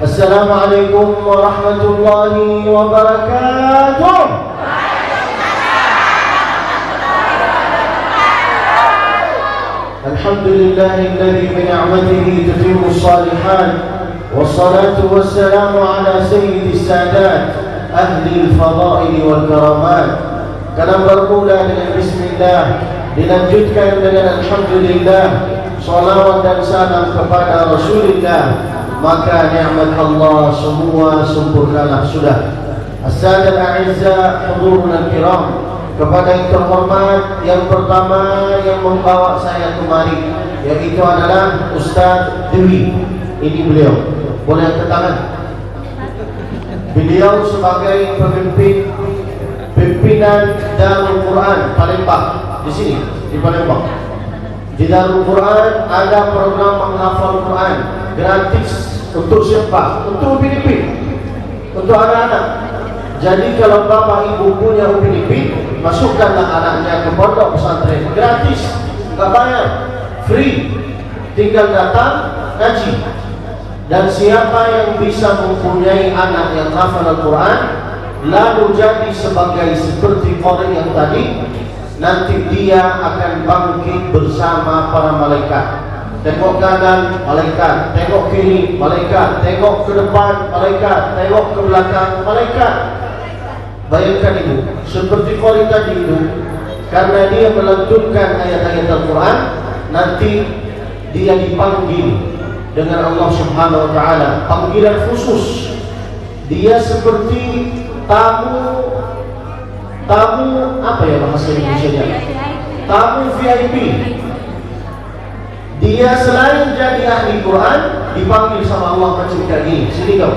Assalamualaikum warahmatullahi wabarakatuh. Alhamdulillahilladzi bi ni'matihi tatimmu shalihat wassalatu wassalamu ala sayyidis sadat ahli al-fadail wal karamat. Kalam bermula dengan bismillah, dilanjutkan dengan alhamdulillah, salawat dan salam kepada Rasulullah, maka nikmat Allah semua sempurnalah sudah. As-sadat a'izza hudurun al-kiram, kepada yang terhormat, yang pertama yang membawa saya kemari yaitu adalah Ustaz Dewi. Ini beliau, boleh angkat tangan. Beliau sebagai pimpinan Darul Quran Palembang, di sini di Palembang. Di Darul Quran ada program menghafal Quran gratis. Untuk siapa? Untuk Upin Ipin, untuk anak-anak. Jadi kalau bapak ibu punya Upin Ipin, masukkanlah anaknya ke pondok pesantren gratis, nggak bayar, free, tinggal datang ngaji. Dan siapa yang bisa mempunyai anak yang hafal Al-Quran lalu jadi sebagai seperti orang yang tadi, nanti dia akan bangkit bersama para malaikat. Tengok kanan, malaikat. Tengok kiri, malaikat. Tengok ke depan, malaikat. Tengok ke belakang, malaikat. Bayangkan itu, seperti Qori tadi itu, karena dia melantunkan ayat-ayat Al-Quran, nanti dia dipanggil dengan Allah Subhanahu Wa Taala, panggilan khusus. Dia seperti tamu apa ya bahasa Indonesia-nya? Tamu VIP. Dia selain jadi ahli Quran, dipanggil sama Allah macam ini. Sini kau,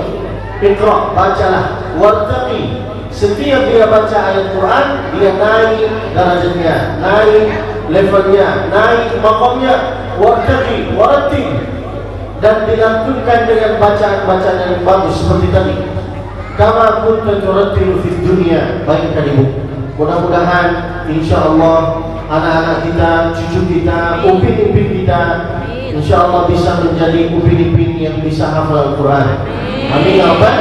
Iqra, bacalah. Wartaqi. Setiap dia baca ayat Quran, dia naik darajatnya, naik levelnya, naik maqamnya. Wartaqi, warattil. Dan dilantunkan dengan bacaan-bacaan yang bagus seperti tadi. Kama kunta turattilu fid dunya. Baikkan ibu. Mudah-mudahan insyaallah anak-anak kita, cucu kita, upin-ipin kita, insyaallah bisa menjadi upin-ipin yang bisa hafal Al-Quran. Amin ya Rabbal.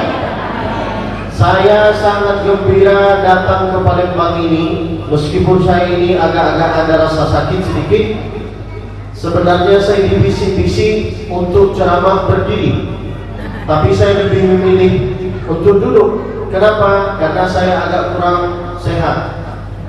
Saya sangat gembira datang ke Palembang ini, meskipun saya ini agak-agak ada rasa sakit sedikit. Sebenarnya saya dibisik-bisik untuk ceramah berdiri, tapi saya lebih memilih untuk duduk. Kenapa? Karena saya agak kurang sehat.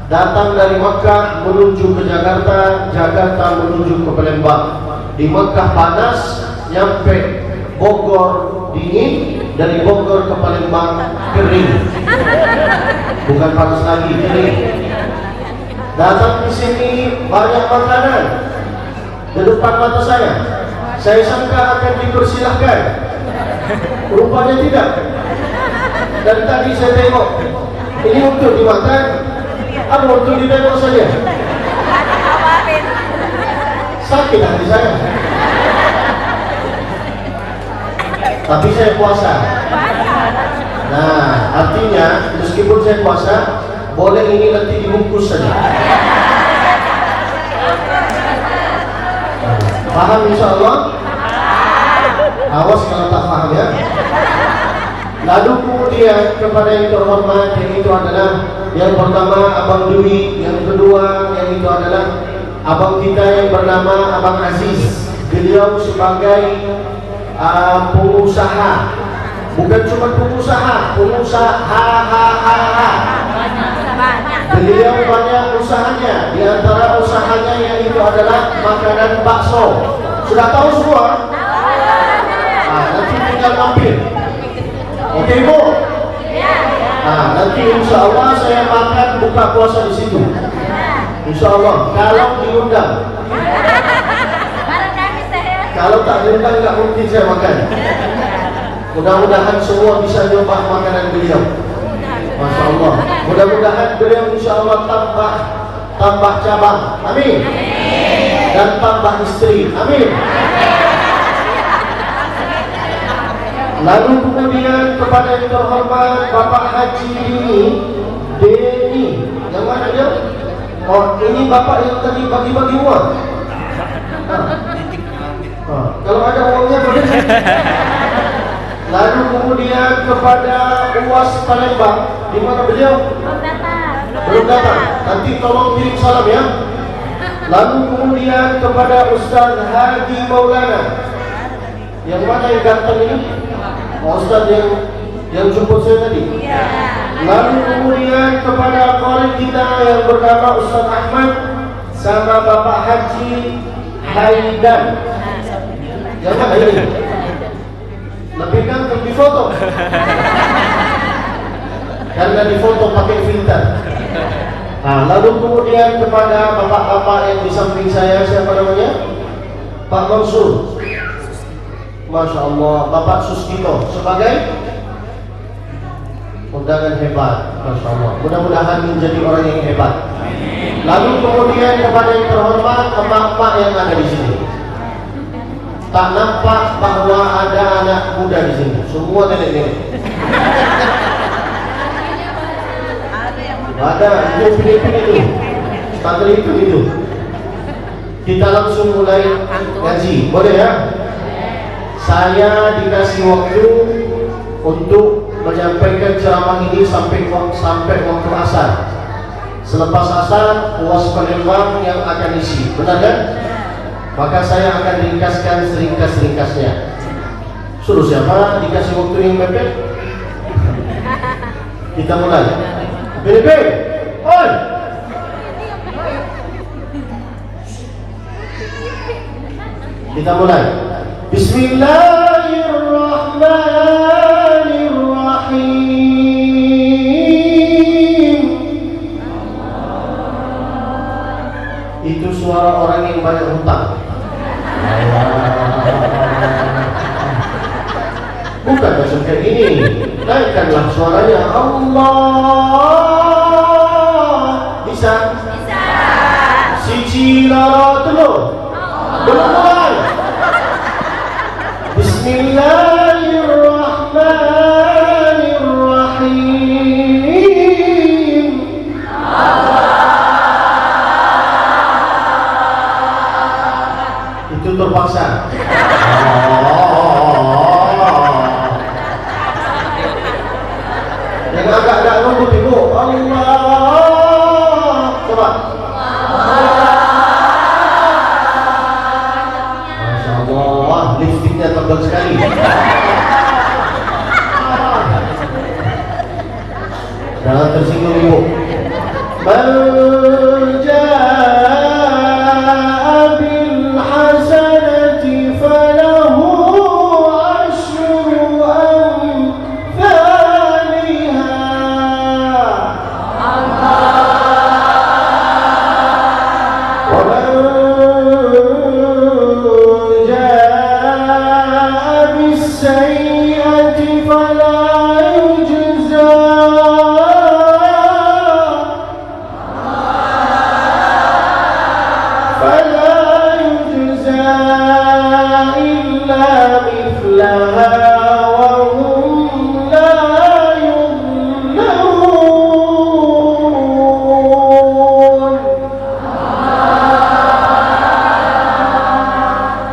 Datang dari Makkah menuju ke Jakarta, Jakarta menuju ke Palembang. Di Makkah panas, nyampe Bogor dingin, dari Bogor ke Palembang kering. Bukan panas lagi, kering. Datang di sini banyak makanan di depan mata saya. Saya sangka akan dipersilahkan, rupanya tidak. Dan tadi saya tengok, ini untuk dimakan, apa untuk ditengok saja? Sakit hati saya. Tapi saya puasa. Nah, artinya meskipun saya puasa, boleh ini nanti dibungkus saja. Paham insyaallah? Awas kalau tak paham ya. Lalu kemudian kepada yang terhormat, yang itu adalah yang pertama Abang Dwi, yang kedua yang itu adalah abang kita yang bernama Abang Aziz. Beliau sebagai pengusaha, bukan cuma pengusaha. Beliau banyak usahanya. Di antara usahanya yang itu adalah makanan bakso. Sudah tahu semua? Nanti tinggal mampir. Oke Bu? Nanti insya Allah saya makan buka puasa di situ. Insya Allah, kalau diundang. Kalau tak diundang nggak mungkin saya makan. Mudah-mudahan semua bisa nyoba makanan beliau. Masya Allah. Mudah-mudahan beliau insya Allah tambah cabang. Amin. Dan tambah istri. Amin. Lalu kemudian kepada yang terhormat Bapak Haji Deni. Yang mana dia? Oh, ini bapak yang tadi bagi-bagi uang. Kalau ada uangnya boleh. Lalu kemudian kepada UAS Palembang, di mana beliau? Belum datang. Nanti tolong kirim salam ya. Lalu kemudian kepada Ustaz Hadi Maulana. Yang mana yang ganteng ini? Ustaz yang jemput saya tadi. Lalu kemudian kepada qari kita yang bernama Ustaz Ahmad sama Bapak Haji Haidan. Yang mana ini? Lebih ganteng di foto. Karena di foto pakai filter. Nah, lalu kemudian kepada bapak-bapak yang di samping saya, siapa namanya? Pak Mansur. Masya Allah, Bapak Suskito sebagai undangan hebat. Masya Allah, mudah-mudahan menjadi orang yang hebat. Lalu kemudian kepada yang terhormat emak-emak yang ada di sini. Tak nampak bahwa ada anak muda di sini, semua nenek-nenek. Ada, itu pilih-pilih itu, standar itu. Kita langsung mulai ngaji, boleh ya? Saya dikasih waktu untuk menyampaikan ceramah ini sampai waktu asar. Selepas asar, UAS Palembang yang akan isi, benar kan? Maka saya akan ringkaskan seringkas-ringkasnya. Suruh siapa dikasih waktu yang mepet? Kita mulai. BB, oi! Kita mulai. Bismillahirrahmanirrahim. Itu suara orang yang banyak hutang. Bukan langsung kayak gini. Naikkanlah suaranya. Allah. Bisa? Bisa. Siji loro telu. Belum mulai. Bismillahirrahmanirrahim. Itu terpaksa. Yang agak-agak lembut ibu. Allah. Coba. Masya Allah, lipstiknya tebal sekali. Jangan tersinggung ibu. Man jaa bil hasanati falahu asyru amthaliha. Wa man jaa bis sayyi'ati fala yujza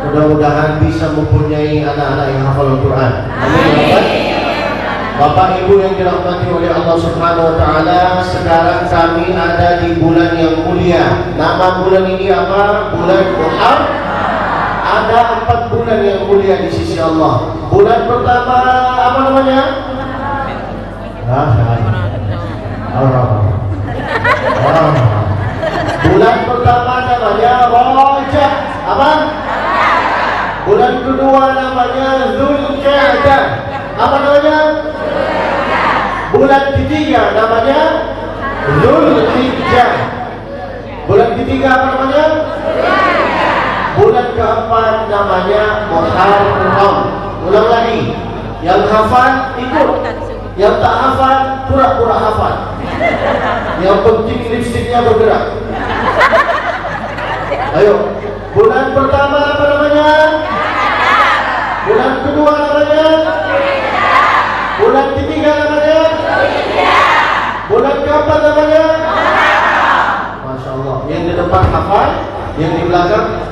mudah-mudahan bisa mempunyai anak-anak yang hafal Al-Quran. Amin. Bapak Ibu yang dirahmati oleh Allah Subhanahu wa taala, sekarang kami ada di bulan yang mulia. Nama bulan ini apa? Bulan Muharram. Ada 4 bulan yang mulia di sisi Allah. Bulan pertama apa namanya? Bulan pertama namanya Rajab. Apa? Bulan kedua namanya Zulqa'dah. Apa namanya? Bulan ketiga namanya Zulhijjah. Bulan ketiga apa namanya? Bulan keempat namanya Muharram. Ulang lagi. Yang hafal ikut, yang tak hafal pura-pura hafal. Yang penting lipstiknya bergerak. Ayo. Bulan pertama apa namanya? Bulan kedua namanya? Bulan ketiga namanya? Bulan keempat namanya? Masya Allah. Yang di depan hafal, yang di belakang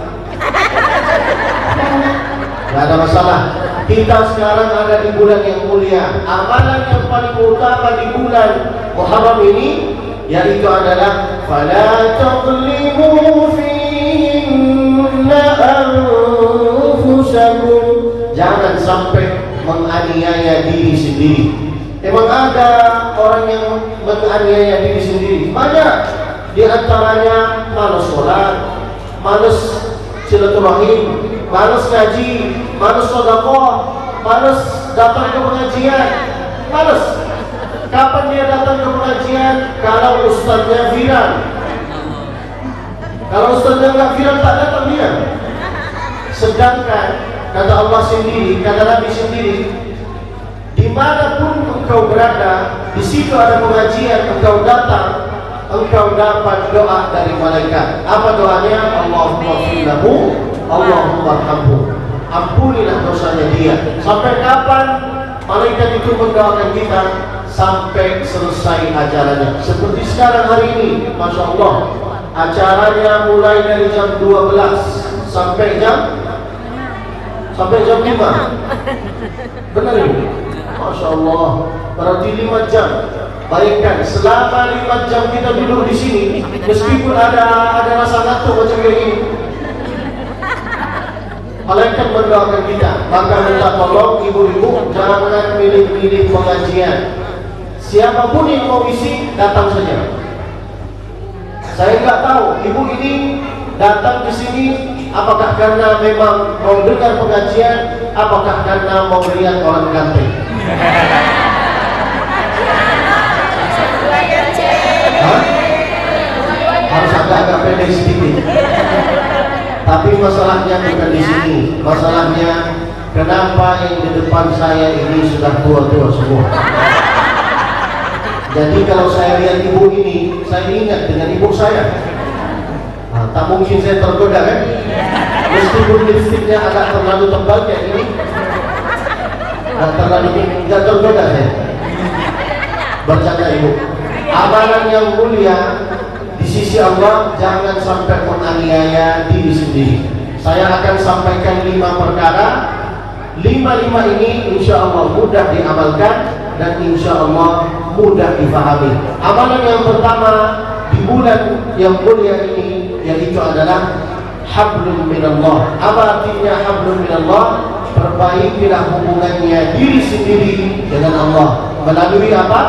Nggak ada masalah. Kita sekarang ada di bulan yang mulia. Amalan yang paling utama di bulan Muharram ini yaitu adalah fala tadlimu finna anfusakum. Jangan sampai menganiaya diri sendiri. Emang ada orang yang menganiaya diri sendiri? Banyak. Di antaranya malas sholat, malas silaturahim, malas ngaji, malas sedekah, malas datang ke pengajian, malas. Kapan dia datang ke pengajian? Kalau ustaznya viral. Kalau ustaznya nggak viral, tak datang dia. Sedangkan kata Allah sendiri, kata Nabi sendiri, dimanapun engkau berada, di situ ada pengajian, engkau datang, engkau dapat doa dari malaikat. Apa doanya? Allahumma firlahu, Allahumma arhamhu. Ampunilah dosanya dia. Sampai kapan malaikat itu mendoakan kita? Sampai selesai acaranya. Seperti sekarang hari ini, Masya Allah, acaranya mulai dari jam 12 sampai jam 5. Benar ini? Masya Allah, berarti 5 jam. Bayangkan, selama 5 jam kita duduk di sini, meskipun ada rasa ngantuk macam ini, malaikat mendoakan kita. Maka minta tolong ibu-ibu jangan milih-milih pengajian. Siapapun yang mau isi, datang saja. Saya nggak tahu ibu ini datang di sini apakah karena memang mau dengar pengajian, apakah karena mau lihat orang ganteng. Harus agak pendek sedikit. Tapi masalahnya bukan di sini. Masalahnya kenapa yang di depan saya ini sudah tua-tua semua. Jadi kalau saya lihat ibu ini, saya ingat dengan ibu saya. Nah, tak mungkin saya tergoda kan? Meskipun lipstiknya agak terlalu tebal kayak ini, nggak tergoda saya. Bercanda ibu. Amalan yang mulia di sisi Allah jangan sampai menganiaya diri sendiri. Saya akan sampaikan 5 perkara. 5 ini insya Allah mudah diamalkan dan insya Allah mudah difahami. Amalan yang pertama di bulan yang mulia ini yaitu adalah hablum minallah. Apa artinya hablum minallah? Perbaikilah hubungannya diri sendiri dengan Allah. Melalui apa?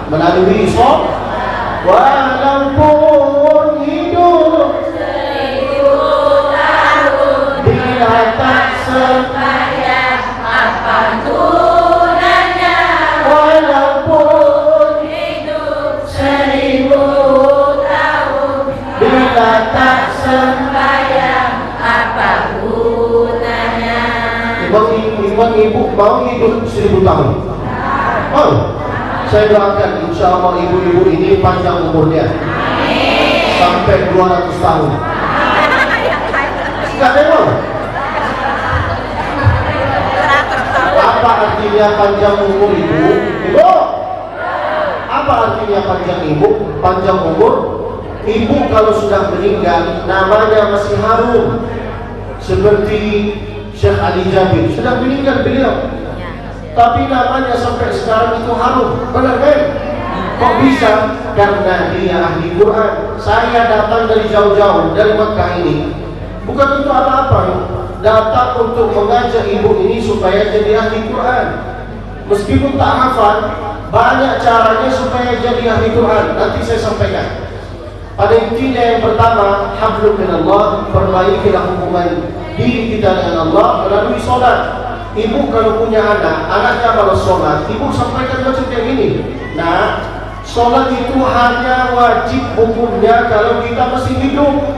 Melalui sholat. Walaupun hidup 1000 tahun, bila tak sembahyang apa gunanya? Walaupun hidup 1000 tahun, bila tak sembahyang apa gunanya? Imam ibu mau hidup 1000 tahun? Oh. Saya doakan insya Allah ibu-ibu ini panjang umurnya. Amin. Sampai 200 tahun. Enggak memang. Apa artinya panjang umur ibu? Ibu. Apa artinya panjang ibu? Panjang umur. Ibu kalau sudah meninggal namanya masih harum. Seperti Syekh Ali Jabir sudah meninggal beliau. Tapi namanya sampai sekarang itu harum. Benar kan? Kok bisa? Karena dia ahli Quran. Saya datang dari jauh-jauh dari Mekah ini bukan untuk apa-apa, datang untuk mengajak ibu ini supaya jadi ahli Quran. Meskipun tak hafal, banyak caranya supaya jadi ahli Quran. Nanti saya sampaikan. Pada intinya yang pertama, hablum minallah, perbaikilah hubungan diri kita dengan Allah melalui sholat. Ibu kalau punya anak, anaknya kalau sholat, ibu sampaikan macam kayak gini. Nah, sholat itu hanya wajib hukumnya kalau kita masih hidup.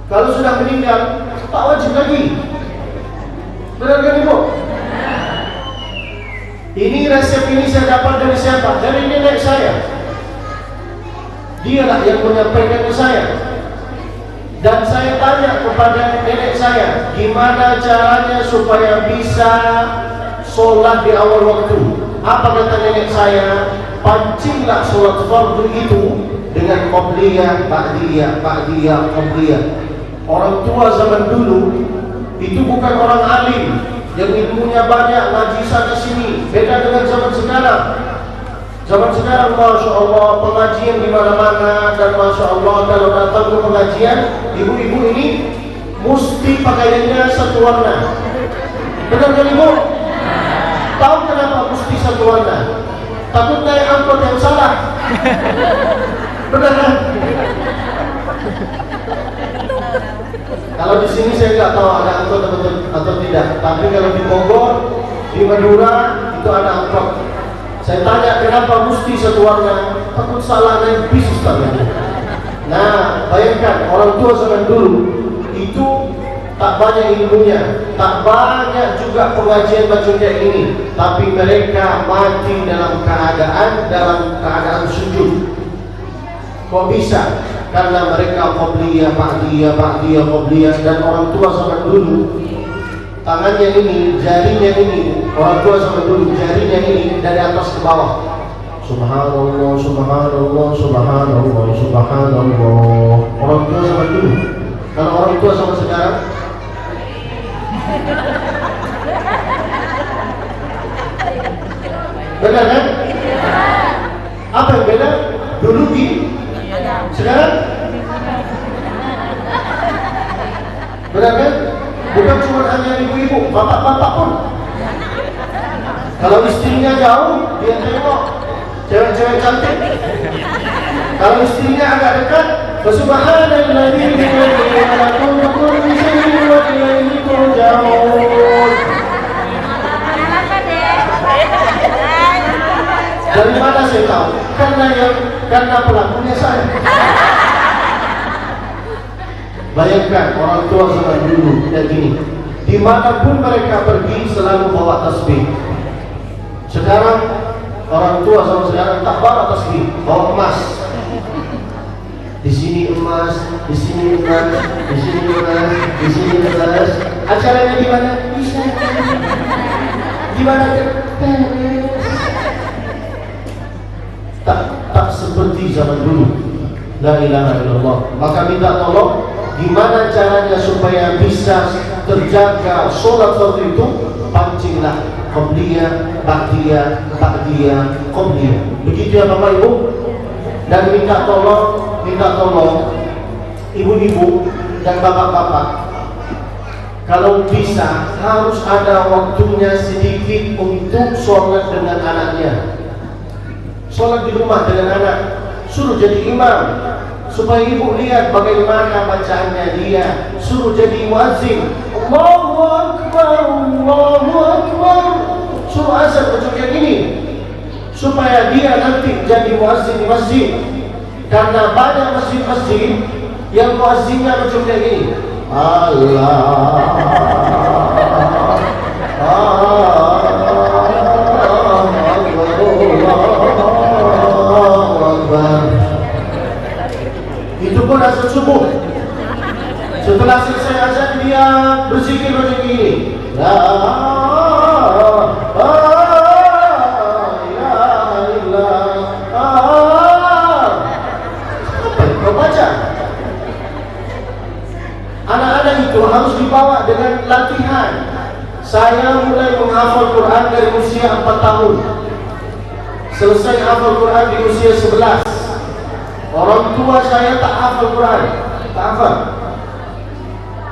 Kalau sudah meninggal, tak wajib lagi. Benar kan ibu? Ini resep ini saya dapat dari siapa? Dari nenek saya. Dialah yang menyampaikan ke saya. Dan saya tanya kepada nenek saya, gimana caranya supaya bisa sholat di awal waktu? Apa kata nenek saya? Pancinglah sholat fardu itu dengan qabliyah, ba'diyah, qabliyah. Orang tua zaman dulu itu bukan orang alim yang ilmunya banyak, ngaji sana sini. Beda dengan zaman sekarang. Zaman sekarang, Masya Allah, pengajian di mana-mana. Dan Masya Allah, kalau datang ke pengajian, ibu-ibu ini mesti pakaiannya satu warna. Benar kan ibu? Tahu kenapa mesti satu warna? Takut naik angkot yang salah. Benar kan? Kalau di sini saya nggak tahu ada angkot atau tidak. Tapi kalau di Bogor, di Madura itu ada angkot. Saya tanya kenapa mesti satu warna? Takut salah naik bis Ustaz. Nah, bayangkan orang tua zaman dulu itu tak banyak ilmunya, tak banyak juga pengajian macam kayak ini, tapi mereka mati dalam keadaan sujud. Kok bisa? Karena mereka qabliyah, ba'diyah, dan orang tua zaman dulu tangannya ini, jarinya ini, orang tua zaman dulu jarinya ini dari atas ke bawah. Subhanallah, subhanallah, subhanallah, subhanallah. Orang tua zaman dulu. Kalau orang tua sama sekarang, benar kan? Apa yang beda? Dulu gini, sekarang benar kan? Bukan cuma hanya ibu-ibu, bapak-bapak pun. Kalau istrinya jauh, dia tengok cewek-cewek cantik. Kalau istrinya agak dekat, Subhanalladzi bi yadihi malakutu kulli syai'in wa ilaihi turja'un. Dari mana saya tahu? Karena pelakunya saya. Bayangkan orang tua zaman dulu dan gini, dimanapun mereka pergi selalu bawa tasbih. Sekarang orang tua sama sekarang tak bawa tasbih, bawa emas. Di sini emas, di sini emas, di sini emas, di sini emas. Acaranya di mana? Bisa. Di mana? Tak seperti zaman dulu. La ilaha illallah. Maka minta tolong, gimana caranya supaya bisa terjaga sholat fardu itu? Pancinglah qabliyah, ba'diyah, qabliyah. Begitu ya Bapak Ibu. Dan minta tolong ibu-ibu dan bapak-bapak, kalau bisa harus ada waktunya sedikit untuk sholat dengan anaknya. Sholat di rumah dengan anak, suruh jadi imam supaya ibu lihat bagaimana bacaannya dia. Suruh jadi muazzin, Allahu Akbar, Allahu Akbar. Suruh azan macam kayak gini supaya dia nanti jadi muazzin di masjid. Karena banyak masjid-masjid yang muazzinnya macam kayak gini, Allah Akbar. Itu pun azan subuh. Setelah selesai azan dia berzikir macam gini, La anak-anak itu harus dibawa dengan latihan. Saya mulai menghafal Quran dari usia 4 tahun. Selesai hafal Quran di usia 11. Orang tua saya tak hafal Quran, tak hafal.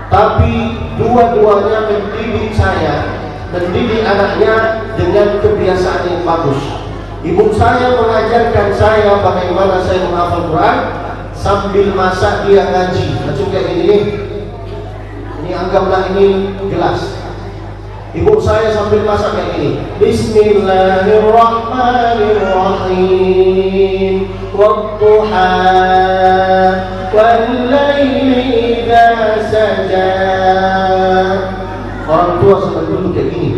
Tapi dua-duanya mendidik saya, mendidik anaknya dengan kebiasaan yang bagus. Ibu saya mengajarkan saya bagaimana saya menghafal Quran sambil masak dia ngaji. Macam kayak gini nih. Ini anggaplah ini gelas. Ibu saya sambil masak kayak gini. Bismillahirrahmanirrahim. Wadduha wal-laili idza saja. Orang tua seperti dulu kayak gini.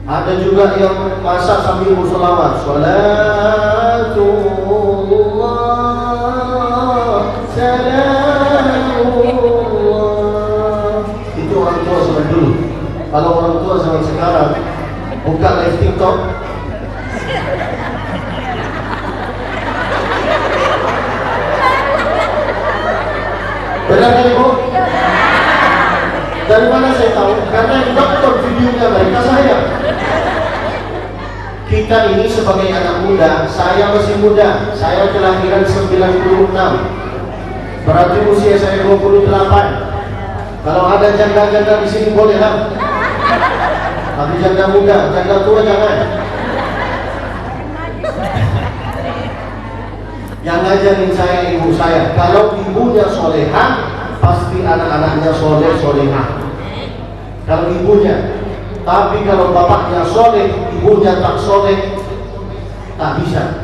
Ada juga yang masak sambil berselawat. Salatullah salamullah. Itu orang tua zaman dulu. Kalau orang tua zaman sekarang buka live TikTok, benar kan Ibu? Dari mana saya tahu? Karena yang nonton videonya mereka saya. Kita ini sebagai anak muda, saya masih muda, saya kelahiran 96, berarti usia saya 28. Kalau ada janda-janda di sini boleh lah, tapi janda muda, janda tua jangan. Yang ngajarin saya ibu saya, kalau ibunya solehah, pasti anak-anaknya soleh solehah. Kalau ibunya, tapi kalau bapaknya soleh, ibunya tak soleh, tak bisa.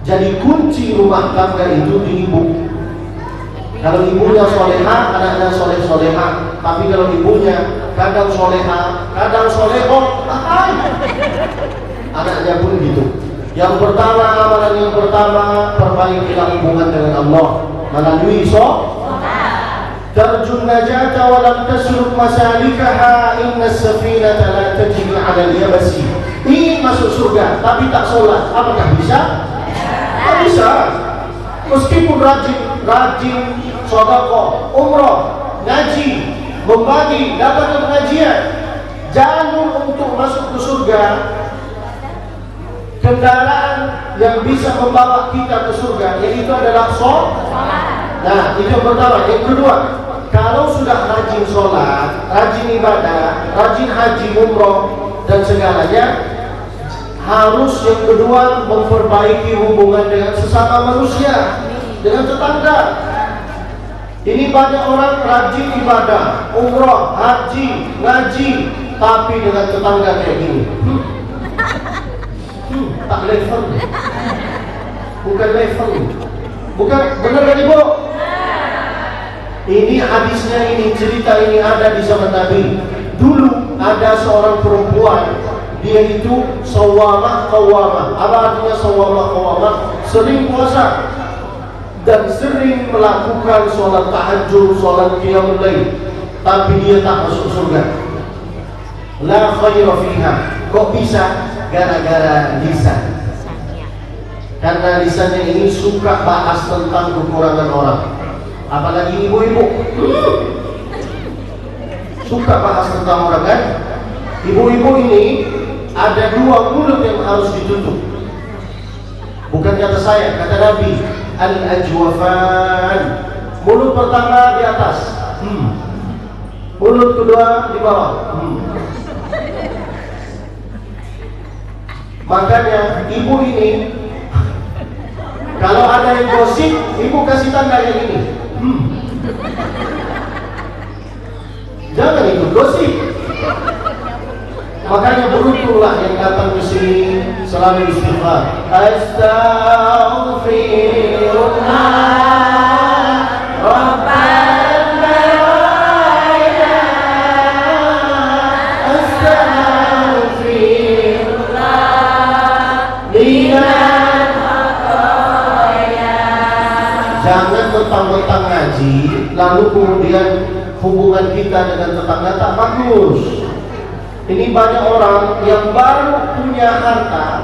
Jadi kunci rumah tangga itu di ibu. Kalau ibunya solehah, anaknya soleh solehah. Tapi kalau ibunya kadang solehah, kadang solehoh, anaknya pun gitu. Yang pertama, amalan yang pertama, perbaikilah hubungan dengan Allah melalui tarjun najata wa lam tasluk masalikaha inna as-safinata la tajri 'ala al-yabasi. Ingin masuk surga tapi tak sholat, apakah bisa? Tak bisa. Meskipun rajin sedekah, umrah, ngaji, membagi, datang ke pengajian, jalur untuk masuk ke surga, kendaraan yang bisa membawa kita ke surga, yaitu adalah sholat. Nah, itu yang pertama. Yang kedua, kalau sudah rajin sholat, rajin ibadah, rajin haji, umroh, dan segalanya, harus yang kedua memperbaiki hubungan dengan sesama manusia, dengan tetangga. Ini banyak orang rajin ibadah, umroh, haji, ngaji, tapi dengan tetangga kayak gini. Tak level. Bukan level. Bukan, benar kan ibu? Ini hadisnya, ini cerita ini ada di zaman Nabi. Dulu ada seorang perempuan, dia itu sawamah qawamah. Apa artinya sawamah qawamah? Sering puasa dan sering melakukan sholat tahajud, sholat qiyamul lail, tapi dia tak masuk surga. La khaira fiha. Kok bisa? Gara-gara lisan. Karena lisannya ini suka bahas tentang kekurangan orang. Apalagi ibu-ibu, suka bahas tentang orang kan. Ibu-ibu ini ada dua mulut yang harus ditutup. Bukan kata saya, kata Nabi, al-ajwafan. Mulut pertama di atas, mulut kedua di bawah. Makanya ibu ini, kalau ada yang gosip, ibu kasih tanda yang ini. Jangan ikut gosip. Makanya beruntunglah yang datang ke sini selalu istighfar. Astaghfirullah Rabbal baraia. Astaghfirullah minal khataaya. Jangan mentang-mentang ngaji lalu kemudian hubungan kita dengan tetangga tak bagus. Ini banyak orang yang baru punya harta,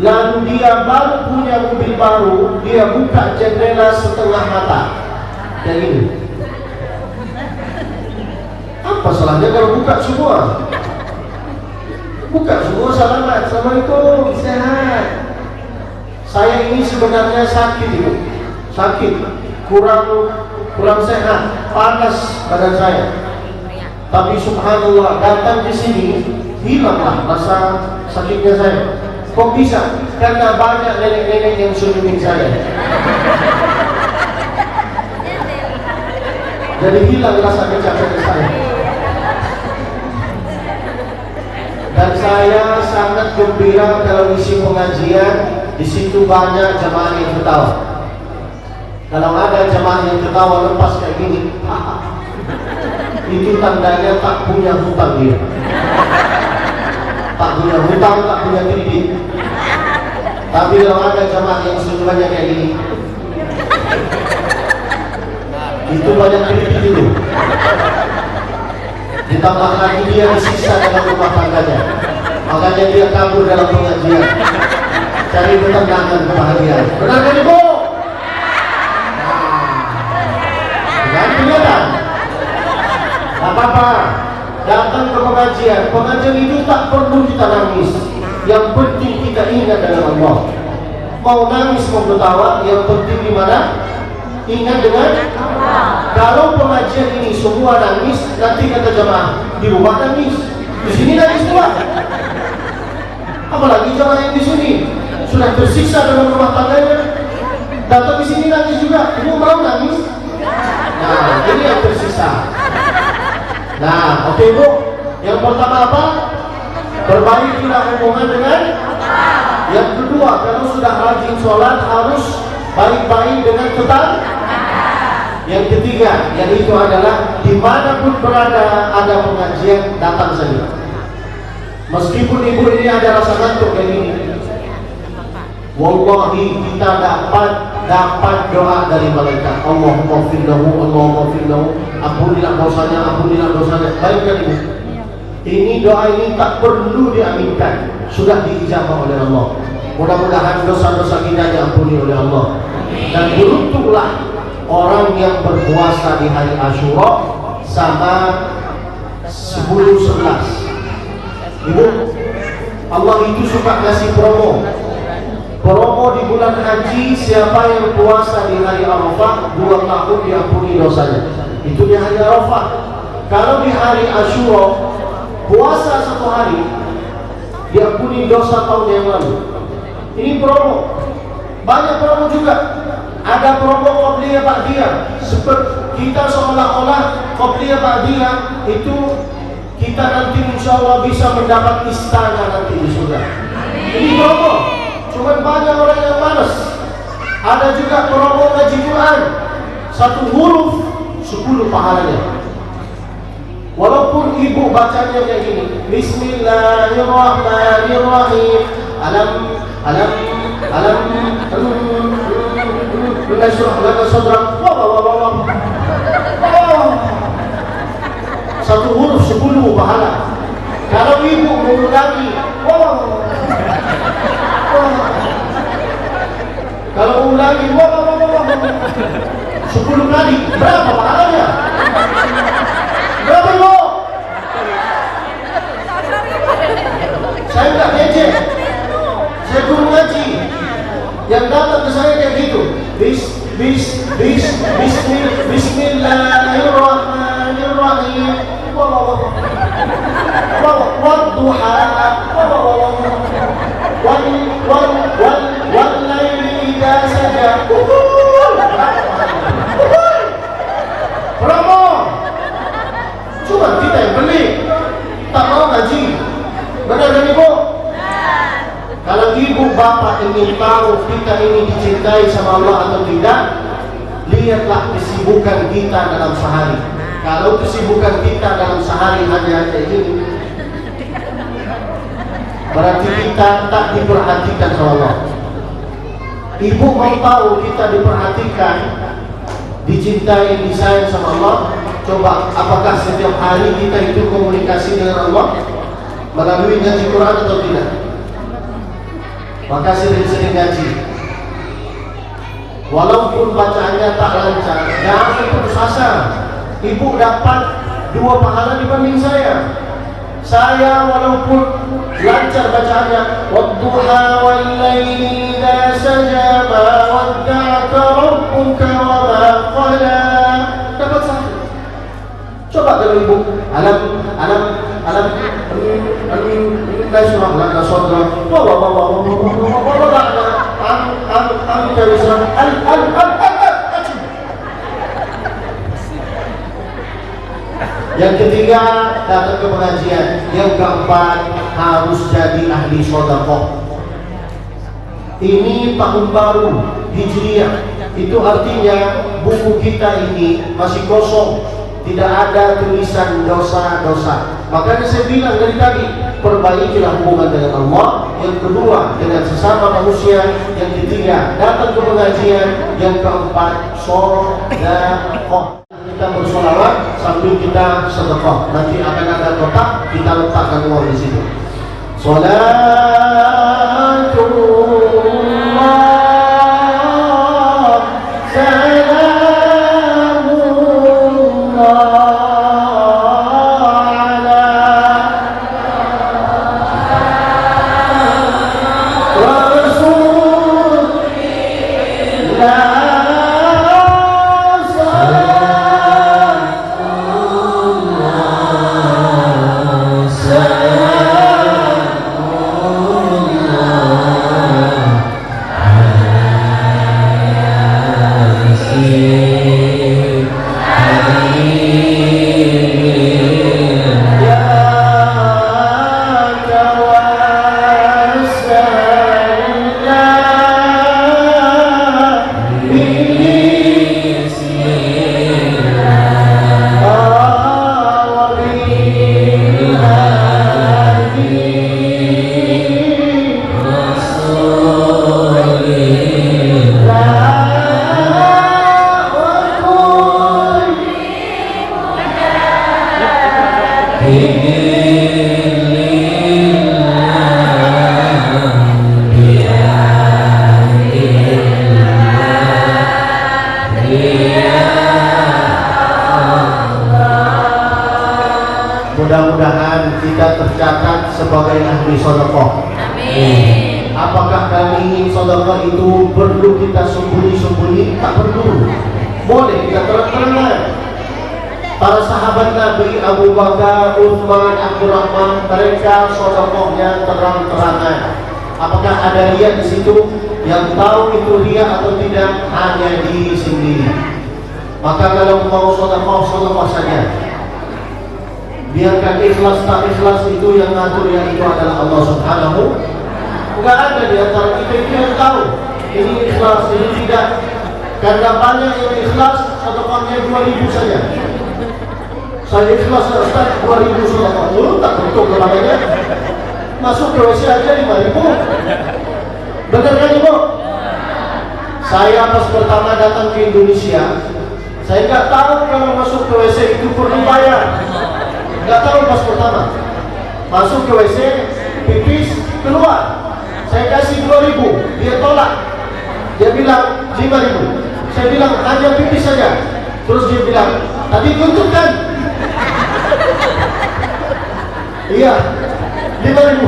lalu dia baru punya mobil baru, dia buka jendela setengah mata. Yang ini. Apa salahnya kalau buka semua? Buka semua, selamat, assalamualaikum, sehat. Saya ini sebenarnya sakit ibu, sakit, kurang sehat, panas badan saya. Tapi subhanallah, datang di sini hilanglah rasa sakitnya saya. Kok bisa? Karena banyak nenek-nenek yang senyumin saya. Jadi hilang rasa kecapean saya. Dan saya sangat gembira kalau isi pengajian di situ banyak jemaah yang ketawa. Kalau ada jemaah yang ketawa lepas kayak gini, itu tandanya tak punya hutang dia. Tak punya hutang, tak punya kredit. Tapi kalau ada jemaah yang senyumannya kayak gini, itu banyak kredit itu. Ditambah lagi dia disisa dalam rumah tangganya. Makanya dia kabur dalam pengajian, cari ketenangan, kebahagiaan. Benar kan ibu? Nah, kelihatan? pengajian itu tak perlu kita nangis. Yang penting kita ingat dengan Allah. Mau nangis mau ketawa, yang penting di mana? Ingat dengan Allah. Kalau pengajian ini semua nangis, nanti kata jemaah di rumah nangis, di sini nangis pula. Apalagi jemaah yang di sini sudah tersiksa dalam rumah tangganya, datang di sini nangis juga. Ibu mau nangis? Nah, ini yang tersiksa. Nah, oke Bu. Yang pertama apa? Perbaikilah hubungan dengan Allah. Yang kedua, kalau sudah rajin sholat harus baik-baik dengan tetangga. Yang ketiga, yaitu adalah dimanapun berada ada pengajian, datang saja. Meskipun ibu ini ada rasa ngantuk kayak gini, wallahi kita dapat doa dari malaikat. Allahumma firlahu, Allahumma firlahu, ampunilah dosanya. Baikkan ibu. Ini doa ini tak perlu diaminkan, sudah diijabah oleh Allah. Mudah-mudahan dosa-dosa kita diampuni oleh Allah. Dan beruntunglah orang yang berpuasa di hari Asyura sama 10-11. Ibu, Allah itu suka kasih promo di bulan haji. Siapa yang puasa di hari Arafah 2 tahun diampuni dosanya. Itu di hari Arafah. Kalau di hari Asyura puasa 1 hari diampuni dosa tahun yang lalu. Ini promo. Banyak promo juga. Ada promo Qobliyah Ba'diyah. Seperti kita seolah-olah Qobliyah Ba'diyah itu kita nanti insya Allah bisa mendapat istana nanti di surga. Ini promo. Cuman banyak orang yang malas. Ada juga promo ngaji Quran. 1 huruf 10 pahalanya. Walaupun ibu bacanya kayak gini, Bismillahirrahmanirrahim, nashrah laka sadrak. 1 huruf 10 pahala. Kalau ibu mengulangi, kalau mengulangi 10 kali, berapa pahalanya? Berapa ibu? Saya enggak ngecek. Saya guru ngaji. Yang datang ke saya kayak gitu. Bismillahirrahmanirrahim. Wadduha. Wal laili idza saja. Promo. Cuma kita yang beli, tak mau ngaji. Benar kan ibu? Kalau ibu bapak ingin tahu kita ini dicintai sama Allah atau tidak, lihatlah kesibukan kita dalam sehari. Kalau kesibukan kita dalam sehari hanya kayak gini, berarti kita tak diperhatikan sama Allah. Ibu mau tahu kita diperhatikan, dicintai, disayang sama Allah? Coba, apakah setiap hari kita itu komunikasi dengan Allah melalui ngaji Quran atau tidak? Maka sering-sering ngaji. Walaupun bacaannya tak lancar, jangan putus asa. Ibu dapat 2 pahala dibanding saya. Saya walaupun lancar bacaannya, wadduha wal laili idza saja ma wadda'aka rabbuka wa ma qala, dapat 1. Coba kalau ibu alam nashrah laka sadrak Yang ketiga, datang ke pengajian. Yang keempat, harus jadi ahli sedekah. Ini tahun baru Hijriah. Itu artinya buku kita ini masih kosong, tidak ada tulisan dosa-dosa. Makanya saya bilang dari tadi, perbaikilah hubungan dengan Allah. Yang kedua, dengan sesama manusia. Yang ketiga, datang ke pengajian. Yang keempat, sedekah. Kita bersolawat sambil kita sedekah. Nanti akan ada kotak, kita letakkan uang di situ. Salatullah, salamullah ala Mudah-mudahan kita tercatat sebagai ahli sedekah. Amin. Apakah kami ingin sedekah itu perlu kita sembunyi-sembunyi? Tak perlu. Boleh kita terang-terangan. Para sahabat Nabi Abu Bakar, Uthman, Abdurrahman, mereka sedekahnya terang-terangan. Apakah ada riya di situ? Yang tahu itu riya atau tidak hanya diri sendiri. Maka kalau mau sedekah saja. Biarkan ikhlas tak ikhlas itu yang ngatur, yang itu adalah Allah Subhanahu. Enggak ada di antara kita itu yang tahu ini ikhlas, ini tidak. Karena banyak yang ikhlas sedekahnya 2.000 saja. Saya ikhlas Ustaz 2.000 sedekah. Dulu tak bentuk namanya. Masuk ke WC aja 5.000. Benar kan Ibu? Saya pas pertama datang ke Indonesia, saya nggak tahu kalau masuk ke WC itu perlu bayar. Nggak tahu pas pertama. Masuk ke WC, pipis, keluar. Saya kasih 2.000, dia tolak. Dia bilang 5.000. Saya bilang hanya pipis saja. Terus dia bilang, tadi tuntut kan? Iya, 5.000.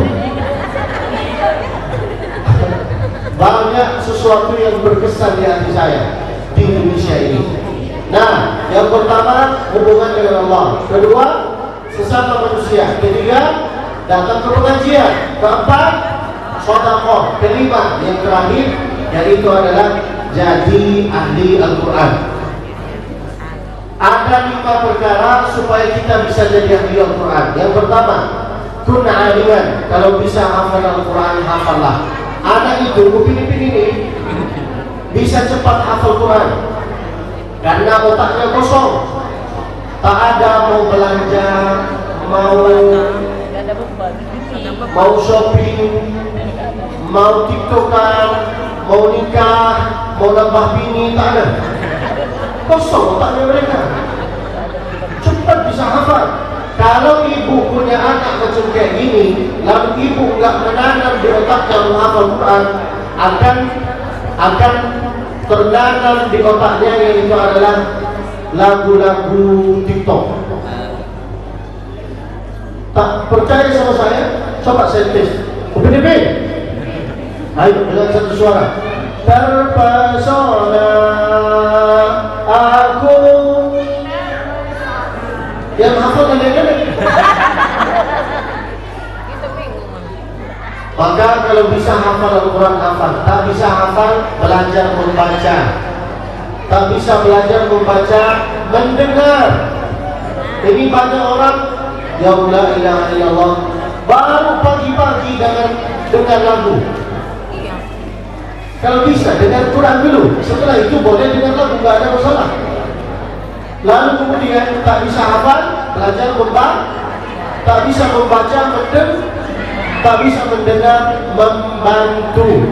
Banyak sesuatu yang berkesan di hati saya di Indonesia ini. Nah, yang pertama hubungan dengan Allah. Kedua, sesama manusia. Ketiga, datang ke pengajian. Keempat, sedekah. Kelima, yang terakhir, yaitu adalah jadi ahli Al-Quran. Ada 5 perkara supaya kita bisa jadi ahli Al-Quran. Yang pertama, kun aliman. Kalau bisa hafal Al-Quran, hafallah. Anak itu, upin-ipin ini bisa cepat hafal Quran karena otaknya kosong. Tak ada mau belanja, mau shopping, mau tiktokan, mau nikah, mau nambah bini, tak ada. Kosong otaknya mereka. Cepat bisa hafal. Kalau ibu punya anak macam kayak gini, lalu ibu nggak menanam di otaknya menghafal Quran, akan tertanam di otaknya yang itu adalah lagu-lagu TikTok. Tak percaya sama saya? Coba saya tes. Upin-ipin, ayo dengan satu suara. Terpesona aku. Yang hafal kadang-kadang. Maka kalau bisa hafal Al-Quran, hafal. Tak bisa hafal, belajar membaca. Tak bisa belajar membaca, mendengar. Ini banyak orang yang la ilaha illallah baru pagi-pagi dengan lagu. Kalau bisa dengar Quran dulu, setelah itu boleh dengar lagu, nggak ada masalah. Lalu kemudian tak bisa hafal, belajar membaca, tak bisa membaca, tak bisa mendengar, membantu.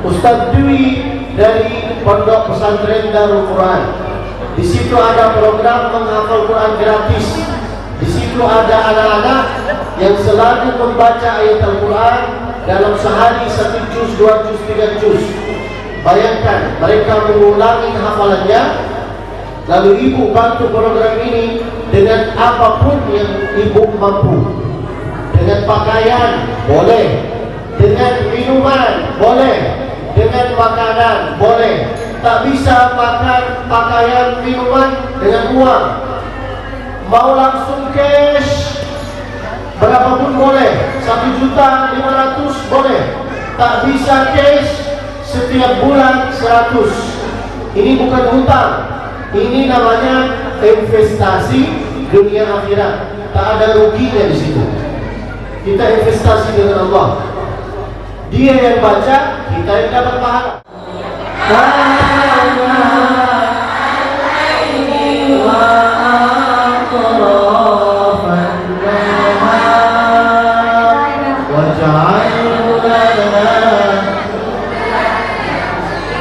Ustaz Dwi dari Pondok Pesantren Darul Quran. Di situ ada program menghafal Quran gratis. Di situ ada anak-anak yang selalu membaca ayat Al-Quran dalam sehari 1 juz, 2 juz, 3 juz. Bayangkan mereka mengulangi hafalannya. Lalu ibu bantu program ini dengan apapun yang ibu mampu. Dengan pakaian boleh, dengan minuman boleh, dengan makanan boleh, tak bisa makan, pakaian, minuman dengan uang. Mau langsung cash, berapapun boleh, 1.500.000 boleh. Tak bisa cash, setiap bulan 100. Ini bukan hutang, ini namanya investasi dunia akhirat. Tak ada ruginya di situ. Kita investasi dengan Allah. Dia yang baca, kita yang dapat pahala.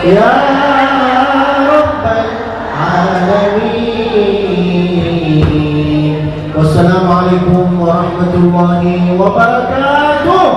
Ya Rabbal Alamin. Wassalamualaikum warahmatullahi wabarakatuh.